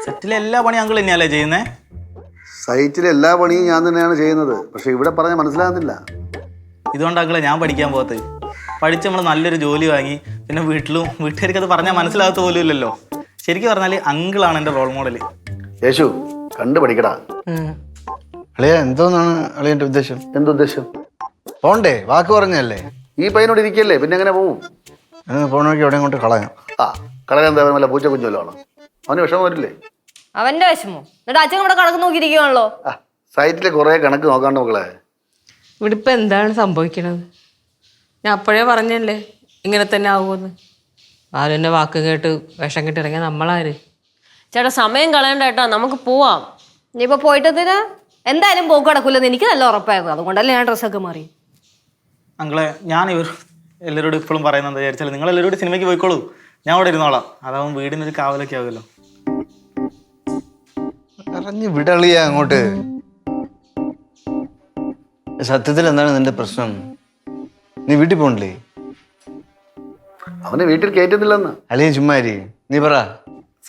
സെറ്റിലെ എല്ലാ പണിയും അങ്കിൾ തന്നെയല്ലേ ചെയ്യുന്നേ? സൈറ്റിലെ എല്ലാ പണിയും ഞാൻ തന്നെയാണ് ചെയ്യുന്നത്. പക്ഷെ ഇവിടെ പറഞ്ഞ മനസ്സിലാകുന്നില്ല. ഇതുകൊണ്ട് അങ്കിളെ ഞാൻ പഠിക്കാൻ പോകത്ത്. പഠിച്ച് നമ്മൾ നല്ലൊരു ജോലി വാങ്ങി പിന്നെ വീട്ടുകാർക്ക് അത് പറഞ്ഞാൽ മനസ്സിലാകത്ത പോലും ഇല്ലല്ലോ. ശരിക്കും പറഞ്ഞാൽ അങ്കിളാണ് എൻ്റെ റോൾ മോഡൽ. യേശു കണ്ടു പഠിക്കടാ. അളിയ എന്തോന്നാണ് അളിയന്റെ ഉദ്ദേശം? എന്തുദ്ദേശം? പോണ്ടേ, വാക്ക് പറഞ്ഞല്ലേ. ഈ പയ്യനോട് ഇരിക്കല്ലേ, പിന്നെ എങ്ങനെ പോവും? പോണോക്കി എവിടെയും കൊണ്ട് കളയാം. കളയാൻ എന്താ വല്ല പൂച്ച കുഞ്ഞല്ലോ ആണോ? അവന് വിഷമം വരില്ലേ? അവന്റെ വിഷമോ? എന്നിട്ട് അച്ഛൻ ഇവിടെ കണക്ക് നോക്കിയിരിക്കുകയാണല്ലോ. സൈറ്റിലെ കുറെ കണക്ക് നോക്കാണ്ട് മക്കളെ. ഇവിടെ ഇപ്പൊ എന്താണ് സംഭവിക്കണത്? ഞാൻ അപ്പോഴേ പറഞ്ഞല്ലേ ഇങ്ങനെ തന്നെ ആവുമെന്ന്. ആരും എന്നെ വാക്ക് കേട്ട് വിഷം കെട്ടി ഇറങ്ങിയ നമ്മളാര്? ചേട്ടാ സമയം കളയണ്ട ഏട്ടാ, നമുക്ക് പോവാം. ഇനിയിപ്പോ പോയിട്ടെന്തിനാ? എന്തായാലും പോക്ക് കിടക്കില്ലെന്ന് എനിക്ക് നല്ല ഉറപ്പായിരുന്നു. അതുകൊണ്ടല്ലേ ഞാൻ ഡ്രസ്സൊക്കെ മാറി. അങ്കിളെ ഞാൻ എല്ലാവരോടും ഇപ്പോഴും പറയുന്നത് എന്താ വിചാരിച്ചാൽ നിങ്ങൾ എല്ലാവരോടും സിനിമയ്ക്ക് പോയിക്കോളൂ, ഞാൻ അവിടെ ഇരുന്നോളാം. അതാവും വീടിനൊരു കാവലൊക്കെ ആവുമല്ലോ. അറിഞ്ഞ് വിടളിയ അങ്ങോട്ട്. സത്യത്തിൽ എന്താണ് നിന്റെ പ്രശ്നം? നീ വീട്ടിൽ പോണില്ലേ? അവനെ വീട്ടിൽ കയറ്റുന്നില്ലെന്ന്. അളിയ ചുമ്മാരി, നീ പറ.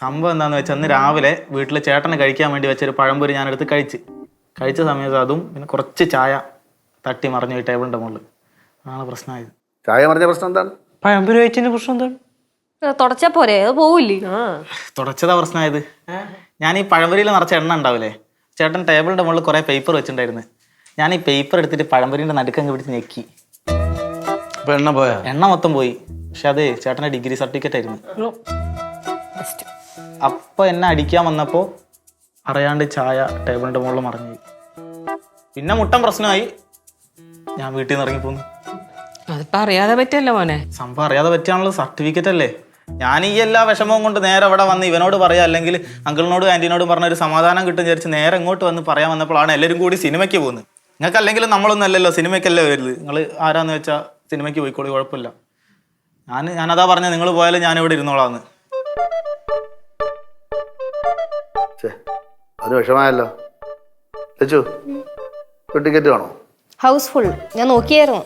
സംഭവം എന്താണെന്ന് വെച്ചാൽ അന്ന് രാവിലെ വീട്ടിൽ ചേട്ടന് കഴിക്കാൻ വേണ്ടി വെച്ചൊരു പഴംപൊരി ഞാനെടുത്ത് കഴിച്ച സമയത്ത് അതും പിന്നെ കുറച്ച് ചായ തട്ടി മറിഞ്ഞു പോയി ടേബിളിൻ്റെ മുകളിൽ. അതാണ് പ്രശ്നമായത്. ചായ പറഞ്ഞ പ്രശ്നം എന്താണ്? പഴംപൊരി കഴിച്ചതിന്റെ പ്രശ്നം എന്താണ്? തുടച്ചാ പോരെ, അത് പോവില്ലേ? തുടച്ചതാ പ്രശ്നമായത്. ഞാൻ ഈ പഴംപൊരിയിൽ നിറച്ച എണ്ണ ഉണ്ടാവില്ലേ, ചേട്ടൻ ടേബിളിൻ്റെ മുകളിൽ കുറേ പേപ്പർ വെച്ചിട്ടുണ്ടായിരുന്നു. ഞാൻ ഈ പേപ്പർ എടുത്തിട്ട് പഴംപൊരിൻ്റെ നടുക്കങ്ങ് പിടിച്ച് ഞെക്കി. ഇപ്പൊ എണ്ണ പോയാ? എണ്ണ മൊത്തം പോയി. പക്ഷെ അത് ചേട്ടൻ്റെ ഡിഗ്രി സർട്ടിഫിക്കറ്റ് ആയിരുന്നു. അപ്പോൾ എന്നെ അടിക്കാൻ വന്നപ്പോൾ അറിയാണ്ട് ചായ ടേബിളിൻ്റെ മുകളിൽ മറിഞ്ഞു. പിന്നെ മുട്ടൻ പ്രശ്നമായി. ഞാൻ വീട്ടിൽ നിന്ന് ഇറങ്ങിപ്പോന്നു. അതിപ്പോ അറിയാതെ പറ്റിയല്ലോ മോനെ. സംഭവം അറിയാതെ പറ്റിയാണല്ലോ, സർട്ടിഫിക്കറ്റ് അല്ലേ. ഞാൻ ഈ എല്ലാ വിഷമവും കൊണ്ട് നേരെ അവിടെ വന്ന് ഇവനോട് പറയാം, അല്ലെങ്കിൽ അങ്കിളിനോടും ആൻറ്റീനോടും പറഞ്ഞ ഒരു സമാധാനം കിട്ടും വിചാരിച്ച് നേരെ ഇങ്ങോട്ട് വന്ന് പറയാൻ വന്നപ്പോഴാണ് എല്ലാവരും കൂടി സിനിമയ്ക്ക് പോകുന്നത്. നിങ്ങൾക്ക് അല്ലെങ്കിൽ നമ്മളൊന്നും അല്ലല്ലോ, സിനിമയ്ക്കല്ലേ വരുന്നത്. നിങ്ങൾ ആരാന്ന് വെച്ചാൽ സിനിമയ്ക്ക് പോയിക്കോളൂ, കുഴപ്പമില്ല. ഞാനതാ പറഞ്ഞത്, നിങ്ങൾ പോയാലും ഞാൻ ഇവിടെ ഇരുന്നോളാന്ന്. അത് വിഷമായല്ലോ. ലച്ചു ടിക്കറ്റ് വേണോ? ഹൗസ്ഫുൾ. ഞാൻ നോക്കിയായിരുന്നു.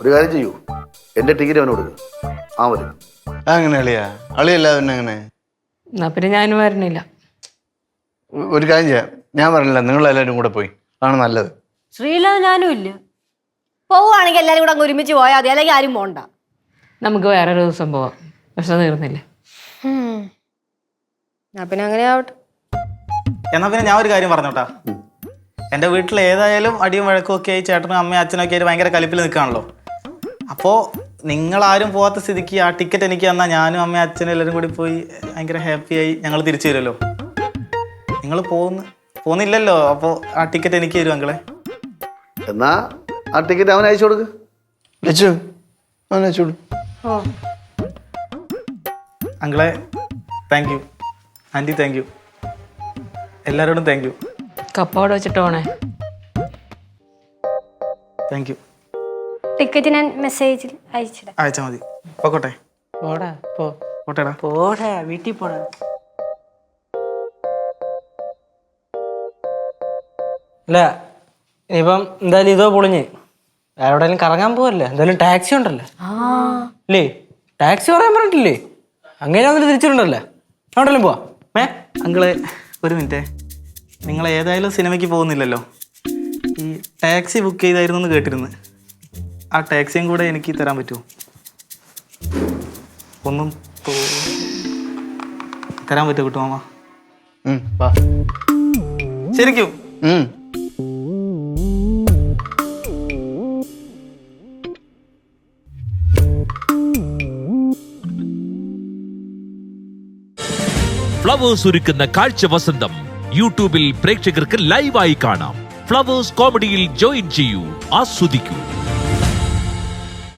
ഒരു കാര്യം ചെയ്യൂ, എന്റെ ടിക്കറ്റ് അവന് കൊടുക്കും. ആ വരും. അങ്ങനെ അളിയ, അളിയല്ലാതെ പിന്നെ അങ്ങനെ. എന്നാ പിന്നെ ഞാനും വരണില്ല. ഒരു കാര്യം ചെയ്യാം, ഞാൻ പറഞ്ഞില്ല, നിങ്ങളെല്ലാവരും കൂടെ പോയി, അതാണ് നല്ലത്. ശ്രീലാൽ ഞാനും ഇല്ല. പോവുകയാണെങ്കിൽ എല്ലാവരും കൂടെ അങ്ങ് ഒരുമിച്ച് പോയാൽ മതി, അല്ലെങ്കിൽ ആരും പോണ്ട. നമുക്ക് വേറൊരു ദിവസം പോവാം, പ്രശ്നം തീർന്നില്ല. പിന്നെ അങ്ങനെ ആവട്ടെ. എന്നാൽ പിന്നെ ഞാൻ ഒരു കാര്യം പറഞ്ഞോട്ടാ. എൻ്റെ വീട്ടിൽ ഏതായാലും അടിയും വഴക്കും ഒക്കെ ആയി ചേട്ടനും അമ്മയും അച്ഛനൊക്കെ ആയിട്ട് ഭയങ്കര കലിപ്പിൽ നിൽക്കുകയാണല്ലോ. അപ്പോൾ നിങ്ങളാരും പോകാത്ത സ്ഥിതിക്ക് ആ ടിക്കറ്റ് എനിക്ക് തന്നാൽ ഞാനും അമ്മയും അച്ഛനും എല്ലാവരും കൂടി പോയി ഭയങ്കര ഹാപ്പിയായി ഞങ്ങൾ തിരിച്ചു വരുമല്ലോ. നിങ്ങൾ പോകുന്നില്ലല്ലോ, അപ്പോൾ ആ ടിക്കറ്റ് എനിക്ക് തരും അങ്കിളെ. എന്നാ ആ ടിക്കറ്റ് അവൻ അയച്ചു കൊടുക്ക്. ലച്ചു അവൻ അയച്ചു കൊടുക്കും. അങ്കിളെ thank you, anti thank you, എല്ലാവരോടും താങ്ക് യു. കപ്പ അവിടെ വെച്ചിട്ട് പോണേ. Thank you. ടിക്കറ്റ് ഞാൻ മെസ്സേജിൽ അയച്ചാൽ മതി. പോട്ടെ. പോടാ, പോട്ടേടാ. പോടാ, വീട്ടിൽ പോടാ. അല്ല ഇനിയിപ്പം എന്തായാലും ഇതോ പൊളിഞ്ഞ് വേറെ എവിടെയെങ്കിലും കറങ്ങാൻ പോവല്ലേ? എന്തായാലും ടാക്സി ഉണ്ടല്ലോ അല്ലേ? ടാക്സി പറയാൻ പറഞ്ഞിട്ടില്ലേ? അങ്ങനെ വന്നിട്ട് തിരിച്ചിട്ടുണ്ടല്ലേ? എവിടെയെങ്കിലും പോവാ. അങ്കിളെ ഒരു മിനിറ്റേ, നിങ്ങൾ ഏതായാലും സിനിമയ്ക്ക് പോകുന്നില്ലല്ലോ. ഈ ടാക്സി ബുക്ക് ചെയ്തായിരുന്നു എന്ന് കേട്ടിരുന്നു. ആ ടാക്സിയും കൂടെ എനിക്ക് തരാൻ പറ്റുമോ? ഒന്നും തരാൻ പറ്റുമോ കിട്ടുമോ മാമ? ശരിക്കും? ഫ്ലവേഴ്സ് ഒരുക്കുന്ന കാഴ്ച വസന്തം യൂട്യൂബിൽ പ്രേക്ഷകർക്ക് ലൈവായി കാണാം. ഫ്ലവേഴ്സ് കോമഡിയിൽ ജോയിൻ ചെയ്യൂ, ആസ്വദിക്കൂ.